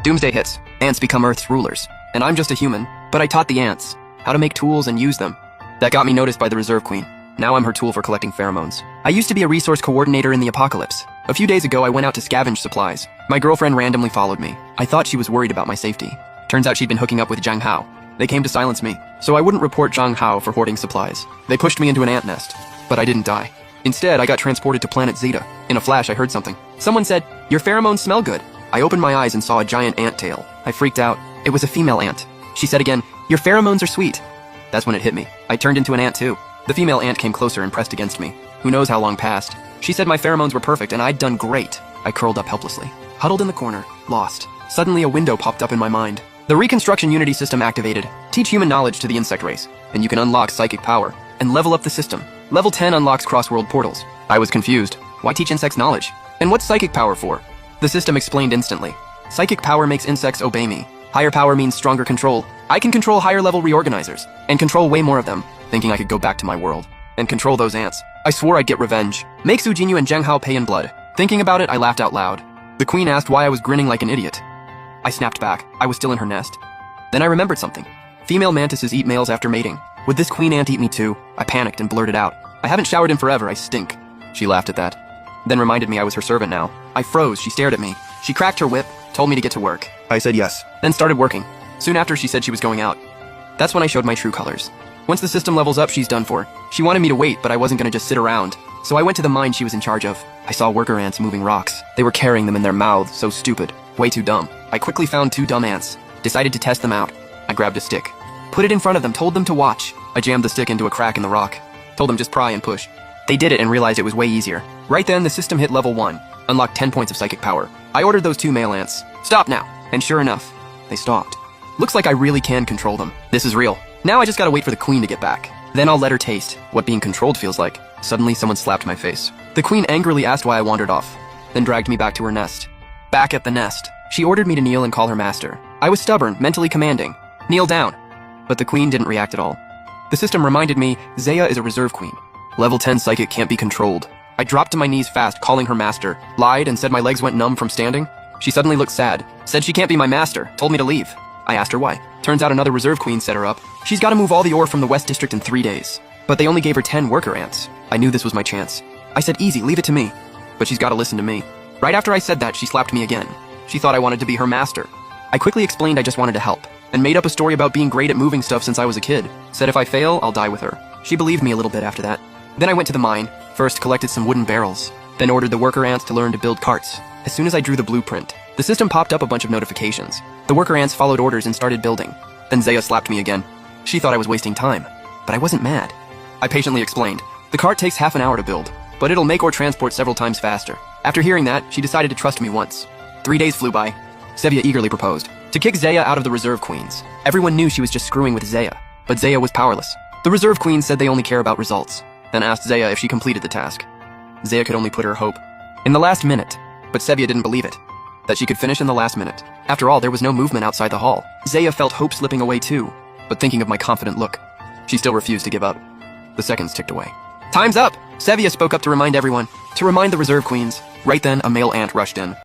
Doomsday hits. Ants become Earth's rulers. And I'm just a human, but I taught the ants how to make tools and use them. That got me noticed by the Reserve Queen. Now I'm her tool for collecting pheromones. I used to be a resource coordinator in the apocalypse. A few days ago, I went out to scavenge supplies. My girlfriend randomly followed me. I thought she was worried about my safety. Turns out she'd been hooking up with Zhang Hao. They came to silence me, so I wouldn't report Zhang Hao for hoarding supplies. They pushed me into an ant nest, but I didn't die. Instead, I got transported to planet Zeta. In a flash, I heard something. Someone said, "Your pheromones smell good." I opened my eyes and saw a giant ant tail. I freaked out. It was a female ant. She said again, "Your pheromones are sweet." That's when it hit me. I turned into an ant too. The female ant came closer and pressed against me. Who knows how long passed. She said my pheromones were perfect and I'd done great. I curled up helplessly, huddled in the corner, lost. Suddenly a window popped up in my mind. The Reconstruction Unity system activated. Teach human knowledge to the insect race, and you can unlock psychic power and level up the system. Level 10 unlocks cross-world portals. I was confused. Why teach insects knowledge? And what's psychic power for? The system explained instantly. Psychic power makes insects obey me. Higher power means stronger control. I can control higher-level reorganizers, and control way more of them, thinking I could go back to my world and control those ants. I swore I'd get revenge. Make Su Jinyu and Zhang Hao pay in blood. Thinking about it, I laughed out loud. The queen asked why I was grinning like an idiot. I snapped back. I was still in her nest. Then I remembered something. Female mantises eat males after mating. Would this queen ant eat me too? I panicked and blurted out, "I haven't showered in forever, I stink." She laughed at that, then reminded me I was her servant now. I froze. She stared at me. She cracked her whip, told me to get to work. I said yes, then started working. Soon after, she said she was going out. That's when I showed my true colors. Once the system levels up, she's done for. She wanted me to wait, but I wasn't gonna just sit around. So I went to the mine she was in charge of. I saw worker ants moving rocks. They were carrying them in their mouths, so stupid. Way too dumb. I quickly found 2 dumb ants. Decided to test them out. I grabbed a stick, put it in front of them, told them to watch. I jammed the stick into a crack in the rock. Told them just pry and push. They did it and realized it was way easier. Right then, the system hit level 1. Unlocked 10 points of psychic power. I ordered those 2 male ants. Stop now. And sure enough, they stopped. Looks like I really can control them. This is real. Now I just gotta wait for the queen to get back. Then I'll let her taste what being controlled feels like. Suddenly, someone slapped my face. The queen angrily asked why I wandered off, then dragged me back to her nest. Back at the nest, she ordered me to kneel and call her master. I was stubborn, mentally commanding. Kneel down. But the queen didn't react at all. The system reminded me, Zaya is a reserve queen. Level 10 psychic can't be controlled. I dropped to my knees fast, calling her master, lied and said my legs went numb from standing. She suddenly looked sad, said she can't be my master, told me to leave. I asked her why. Turns out another reserve queen set her up. She's gotta move all the ore from the West District in 3 days. But they only gave her 10 worker ants. I knew this was my chance. I said, easy, leave it to me. But she's gotta listen to me. Right after I said that, she slapped me again. She thought I wanted to be her master. I quickly explained I just wanted to help, and made up a story about being great at moving stuff since I was a kid. Said if I fail, I'll die with her. She believed me a little bit after that. Then I went to the mine. First collected some wooden barrels, then ordered the worker ants to learn to build carts. As soon as I drew the blueprint, the system popped up a bunch of notifications. The worker ants followed orders and started building. Then Zaya slapped me again. She thought I was wasting time, but I wasn't mad. I patiently explained. The cart takes half an hour to build, but it'll make or transport several times faster. After hearing that, she decided to trust me once. 3 days flew by. Sevia eagerly proposed to kick Zaya out of the reserve queens. Everyone knew she was just screwing with Zaya, but Zaya was powerless. The reserve queens said they only care about results, then asked Zaya if she completed the task. Zaya could only put her hope in the last minute, but Sevia didn't believe it, that she could finish in the last minute. After all, there was no movement outside the hall. Zaya felt hope slipping away too, but thinking of my confident look, she still refused to give up. The seconds ticked away. Time's up! Sevia spoke up to remind everyone, to remind the reserve queens. Right then, a male ant rushed in.